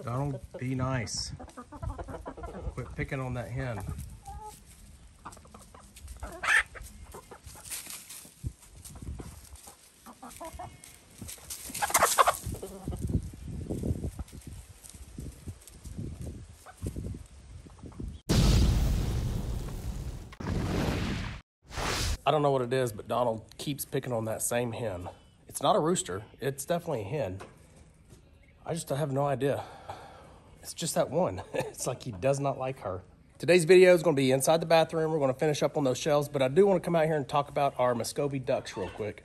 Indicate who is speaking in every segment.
Speaker 1: Donald, be nice. Quit picking on that hen. I don't know what it is, but Donald keeps picking on that same hen. It's not a rooster. It's definitely a hen. I just have no idea. It's just that one. It's like he does not like her. Today's video is going to be inside the bathroom. We're going to finish up on those shelves, but I do want to come out here and talk about our Muscovy ducks real quick.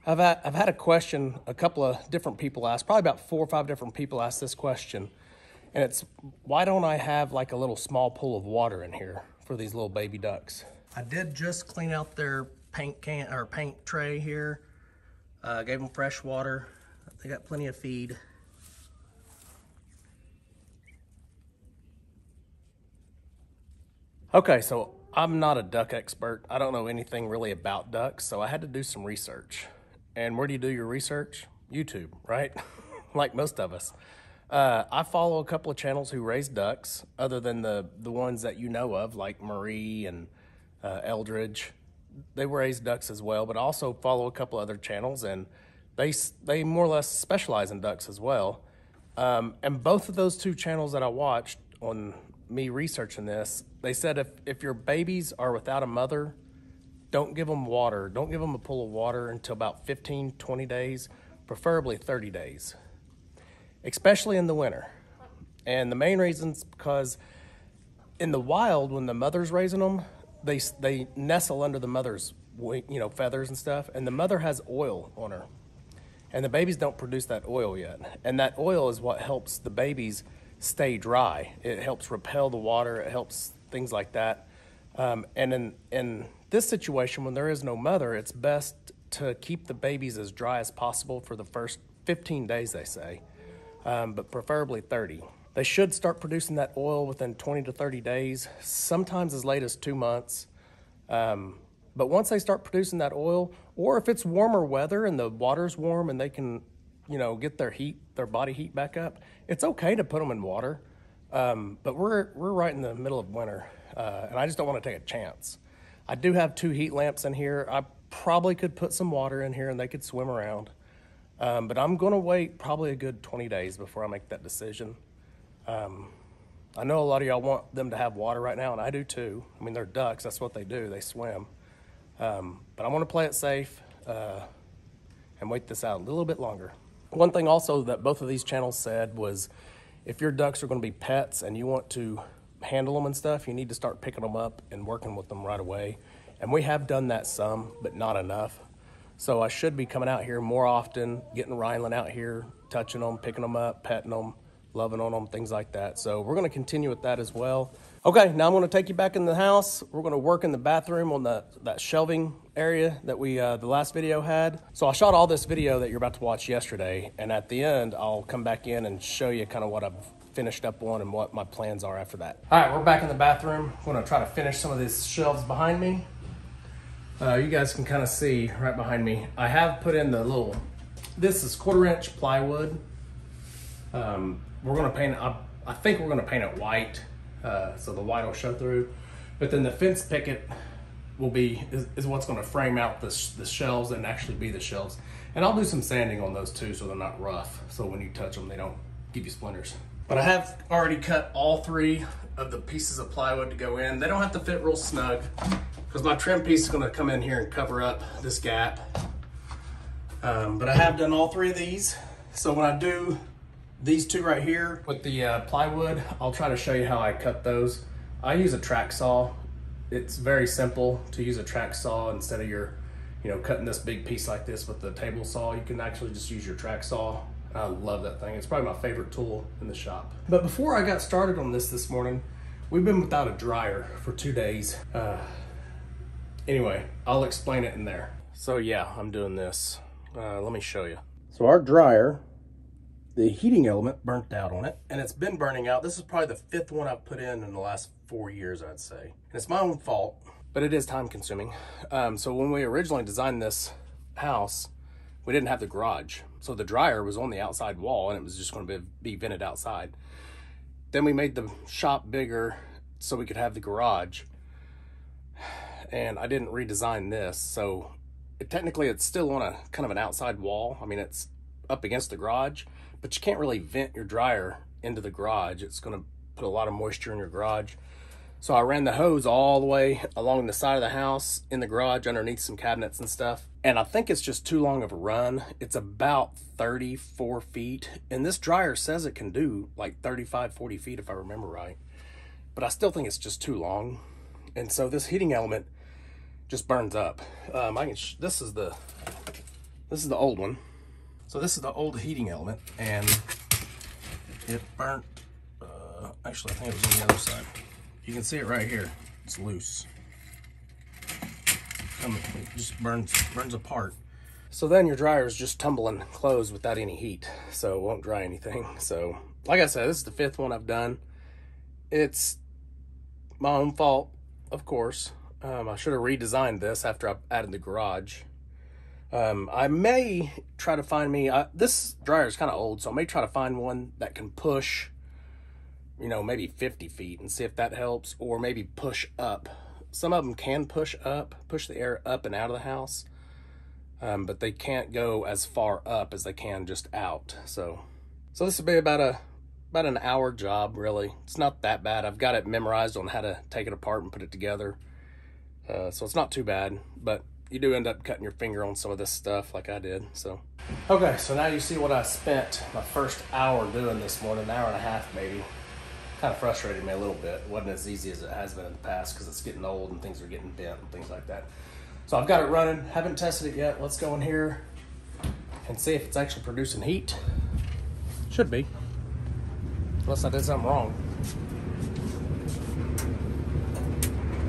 Speaker 1: I've had a question a couple of different people ask, probably about 4 or 5 different people asked this question. And it's, why don't I have like a little small pool of water in here for these little baby ducks? I did just clean out their paint can or paint tray here. Gave them fresh water. They got plenty of feed. Okay, so I'm not a duck expert. I don't know anything really about ducks, so I had to do some research. And where do you do your research? YouTube, right? Like most of us. I follow a couple of channels who raise ducks, other than the ones that you know of, like Marie and Eldridge. They raise ducks as well, but I also follow a couple other channels, and they more or less specialize in ducks as well. And both of those 2 channels that I watched on me researching this, they said if your babies are without a mother, don't give them water. Don't give them a pool of water until about 15, 20 days, preferably 30 days, especially in the winter. And the main reason's because in the wild, when the mother's raising them, they nestle under the mother's feathers and stuff, and the mother has oil on her. And the babies don't produce that oil yet. And that oil is what helps the babies stay dry. It helps repel the water. It helps things like that. And in this situation, when there is no mother, it's best to keep the babies as dry as possible for the first 15 days, they say, but preferably 30. They should start producing that oil within 20 to 30 days, sometimes as late as 2 months. But once they start producing that oil, or if it's warmer weather and the water's warm and they can, get their body heat back up, it's okay to put them in water. But we're right in the middle of winter, and I just don't want to take a chance. I do have 2 heat lamps in here. I probably could put some water in here and they could swim around. But I'm going to wait probably a good 20 days before I make that decision. I know a lot of y'all want them to have water right now, and I do too. I mean, they're ducks. That's what they do. They swim. But I want to play it safe and wait this out a little bit longer. One thing also that both of these channels said was if your ducks are going to be pets and you want to handle them and stuff, you need to start picking them up and working with them right away. And we have done that some, but not enough. So I should be coming out here more often, getting Rhineland out here, touching them, picking them up, petting them, loving on them, things like that. So we're going to continue with that as well. Okay, now I'm going to take you back in the house. We're going to work in the bathroom on that shelving area that we the last video had. So I shot all this video that you're about to watch yesterday, and at the end I'll come back in and show you kind of what I've finished up on and what my plans are after that. All right, we're back in the bathroom. I'm going to try to finish some of these shelves behind me. You guys can kind of see right behind me. I have put in the little, this is 1/4-inch plywood. We're going to paint it, I think we're going to paint it white, so the white will show through. But then the fence picket is what's going to frame out the shelves and actually be the shelves. And I'll do some sanding on those too, so they're not rough. So when you touch them, they don't give you splinters. But I have already cut all 3 of the pieces of plywood to go in. They don't have to fit real snug because my trim piece is going to come in here and cover up this gap. But I have done all 3 of these. So when I do these 2 right here with the plywood, I'll try to show you how I cut those. I use a track saw. It's very simple to use a track saw instead of your, cutting this big piece like this with the table saw. You can actually just use your track saw. I love that thing. It's probably my favorite tool in the shop. But before I got started on this morning, we've been without a dryer for 2 days. Anyway, I'll explain it in there. So yeah, I'm doing this. Let me show you. So our dryer, the heating element burnt out on it, and it's been burning out. This is probably the 5th one I've put in the last 4 years, I'd say. And it's my own fault, but it is time consuming. So when we originally designed this house, we didn't have the garage. So the dryer was on the outside wall and it was just going to be vented outside. Then we made the shop bigger so we could have the garage. And I didn't redesign this, so technically it's still on a kind of an outside wall. I mean, it's up against the garage, but you can't really vent your dryer into the garage. It's going to put a lot of moisture in your garage. So I ran the hose all the way along the side of the house in the garage underneath some cabinets and stuff. And I think it's just too long of a run. It's about 34 feet. And this dryer says it can do like 35, 40 feet if I remember right. But I still think it's just too long. And so this heating element just burns up. This is the old one. So this is the old heating element, and it burnt. Actually, I think it was on the other side. You can see it right here. It's loose. It just burns apart. So then your dryer is just tumbling closed without any heat, so it won't dry anything. So, like I said, this is the 5th one I've done. It's my own fault, of course. I should have redesigned this after I added the garage. I may try to find me, this dryer is kind of old, so I may try to find one that can push, you know, maybe 50 feet and see if that helps, or maybe push up. Some of them can push the air up and out of the house, but they can't go as far up as they can just out. So this will be about an hour job, really. It's not that bad. I've got it memorized on how to take it apart and put it together. So it's not too bad, but you do end up cutting your finger on some of this stuff like I did, so. Okay, so now you see what I spent my first hour doing this morning, an hour and a half maybe. Kind of frustrated me a little bit. It wasn't as easy as it has been in the past because it's getting old and things are getting bent and things like that. So I've got it running, haven't tested it yet. Let's go in here and see if it's actually producing heat. Should be, unless I did something wrong.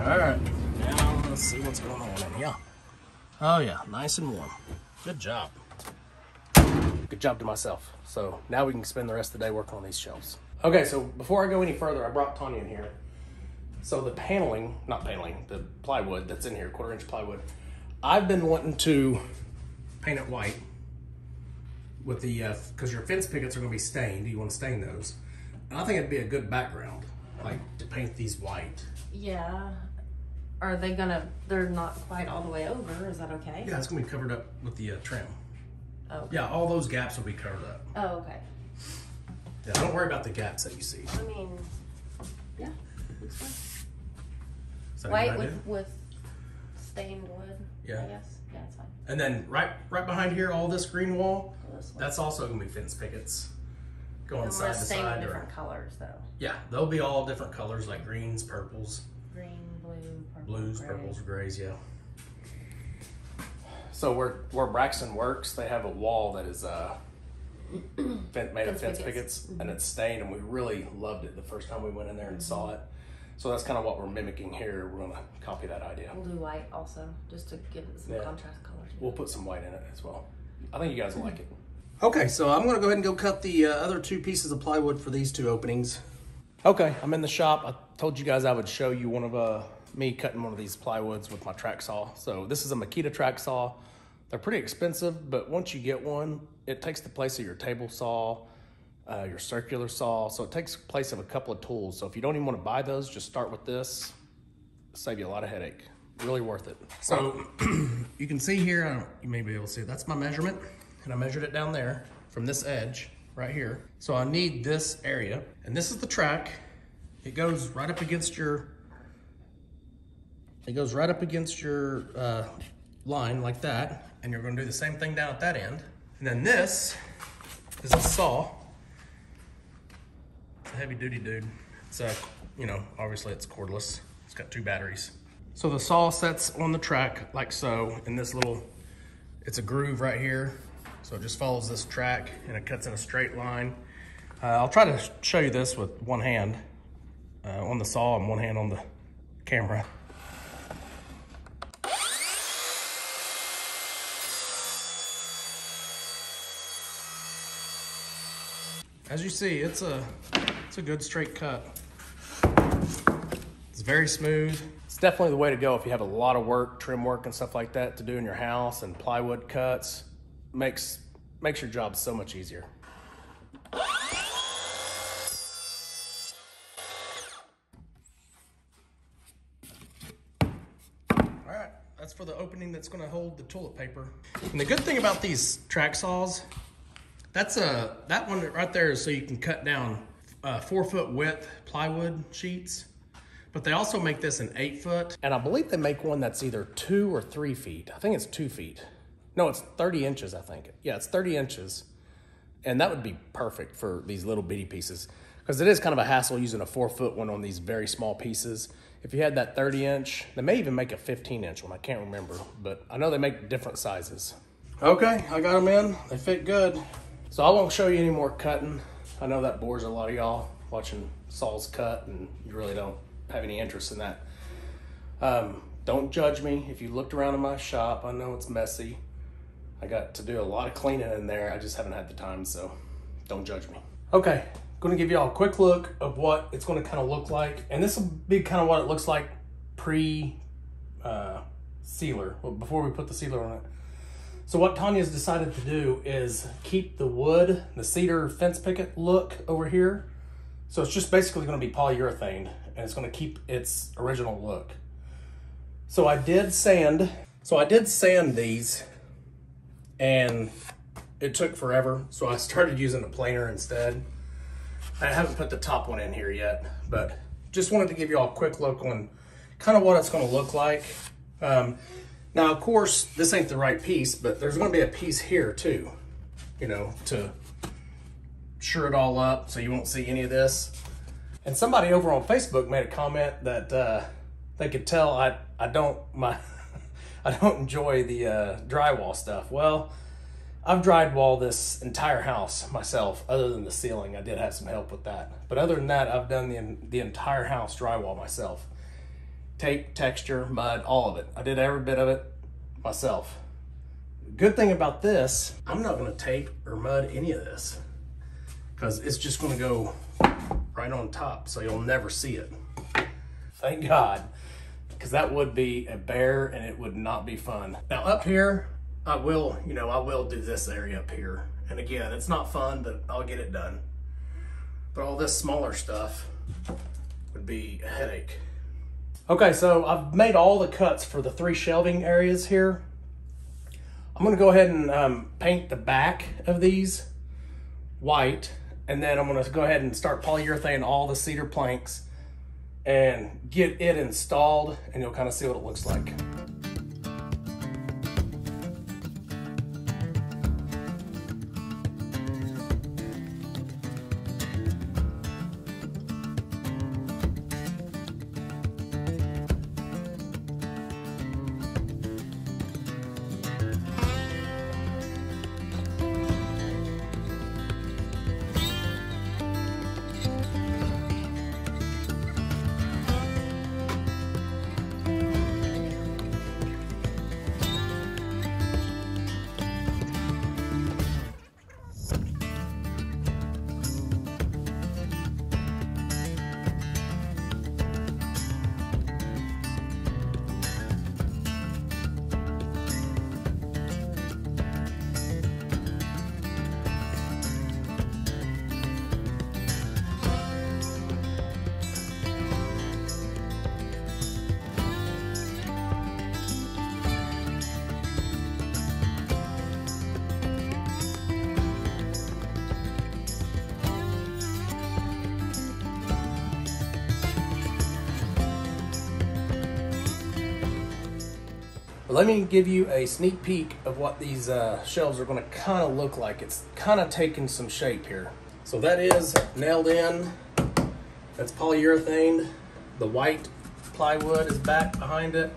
Speaker 1: All right. Now, let's see what's going on in here. Oh yeah, nice and warm. Good job. Good job to myself. So now we can spend the rest of the day working on these shelves. Okay, so before I go any further, I brought Tonya in here. So the the plywood that's in here, 1/4 inch plywood, I've been wanting to paint it white with the, because your fence pickets are gonna be stained. You wanna stain those. And I think it'd be a good background, like to paint these white.
Speaker 2: Yeah. Are they they're not quite all the way over, is that okay?
Speaker 1: Yeah, it's gonna be covered up with the trim.
Speaker 2: Oh. Okay.
Speaker 1: Yeah, all those gaps will be covered up.
Speaker 2: Oh, okay.
Speaker 1: Yeah, don't worry about the gaps that you see.
Speaker 2: I mean, yeah, looks fine.
Speaker 1: Is that
Speaker 2: White
Speaker 1: a good idea?
Speaker 2: with stained wood,
Speaker 1: Yeah.
Speaker 2: I guess. Yeah, it's fine.
Speaker 1: And then right behind here, all this green wall, that's also gonna be fence pickets going side to side.
Speaker 2: Different colors though.
Speaker 1: Yeah, they'll be all different colors like greens, purples.
Speaker 2: Green, blue, purple,
Speaker 1: Blues,
Speaker 2: gray.
Speaker 1: purples, grays, yeah. So where Braxton works, they have a wall that is made of fence pickets, and it's stained, and we really loved it the first time we went in there and saw it. So that's kind of what we're mimicking here. We're gonna copy that idea.
Speaker 2: We'll do white also, just to give it some contrast color.
Speaker 1: We'll put some white in it as well. I think you guys will like it. Okay, so I'm gonna go ahead and go cut the other 2 pieces of plywood for these 2 openings. Okay, I'm in the shop. I told you guys I would show you one of me cutting one of these plywoods with my track saw. So this is a Makita track saw. They're pretty expensive, but once you get one, it takes the place of your table saw, your circular saw. So it takes place of a couple of tools. So if you don't even want to buy those, just start with this. It'll save you a lot of headache. Really worth it. So you can see here, you may be able to see it. That's my measurement, and I measured it down there from this edge right here. So I need this area, and this is the track. It goes right up against your, line like that, and you're gonna do the same thing down at that end. And then this is a saw. It's a heavy duty dude. It's obviously it's cordless. It's got 2 batteries. So the saw sets on the track like so, in this it's a groove right here. So it just follows this track and it cuts in a straight line. I'll try to show you this with one hand on the saw and one hand on the camera. As you see, it's a good straight cut. It's very smooth. It's definitely the way to go if you have a lot of work, trim work and stuff like that to do in your house and plywood cuts. makes your job so much easier. All right, that's for the opening that's gonna hold the toilet paper. And the good thing about these track saws, that one right there is so you can cut down 4-foot width plywood sheets, but they also make this an 8-foot. And I believe they make one that's either 2 or 3 feet. I think it's 2 feet. No, it's 30 inches, I think. Yeah, it's 30 inches. And that would be perfect for these little bitty pieces, because it is kind of a hassle using a 4-foot one on these very small pieces. If you had that 30 inch, they may even make a 15-inch one. I can't remember, but I know they make different sizes. Okay, I got them in. They fit good. So I won't show you any more cutting. I know that bores a lot of y'all watching saws cut, and you really don't have any interest in that. Don't judge me. If you looked around in my shop, I know it's messy. I got to do a lot of cleaning in there. I just haven't had the time, so don't judge me. Okay, gonna give y'all a quick look of what it's gonna kind of look like. And this will be kind of what it looks like pre-sealer, before we put the sealer on it. So what Tonya's decided to do is keep the wood, the cedar fence picket look over here. So it's just basically gonna be polyurethane, and it's gonna keep its original look. So I did sand these, and it took forever. So I started using a planer instead. I haven't put the top one in here yet, but just wanted to give you all a quick look on kind of what it's gonna look like. Now, of course, this ain't the right piece, but there's gonna be a piece here too, you know, to sure it all up so you won't see any of this. And somebody over on Facebook made a comment that they could tell I don't enjoy the drywall stuff. Well, I've drywalled this entire house myself, other than the ceiling. I did have some help with that. But other than that, I've done the entire house drywall myself. Tape, texture, mud, all of it. I did every bit of it myself. Good thing about this, I'm not gonna tape or mud any of this, because it's just gonna go right on top, so you'll never see it. Thank God, because that would be a bear and it would not be fun. Now up here, I will do this area up here. And again, it's not fun, but I'll get it done. But all this smaller stuff would be a headache. Okay, so I've made all the cuts for the 3 shelving areas here. I'm gonna go ahead and paint the back of these white, and then I'm gonna go ahead and start polyurethane all the cedar planks and get it installed, and you'll kind of see what it looks like. Let me give you a sneak peek of what these shelves are going to kind of look like. It's kind of taking some shape here. So that is nailed in. That's polyurethane. The white plywood is back behind it.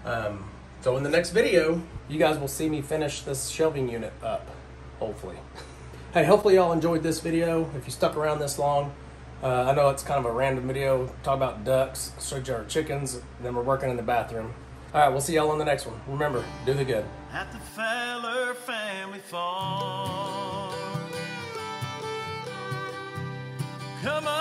Speaker 1: So in the next video, you guys will see me finish this shelving unit up, hopefully. Hey, hopefully y'all enjoyed this video. If you stuck around this long, I know it's kind of a random video. Talk about ducks, showed you our chickens, then we're working in the bathroom. All right, we'll see y'all on the next one. Remember, do the good.
Speaker 3: At the Fowler family farm. Come on.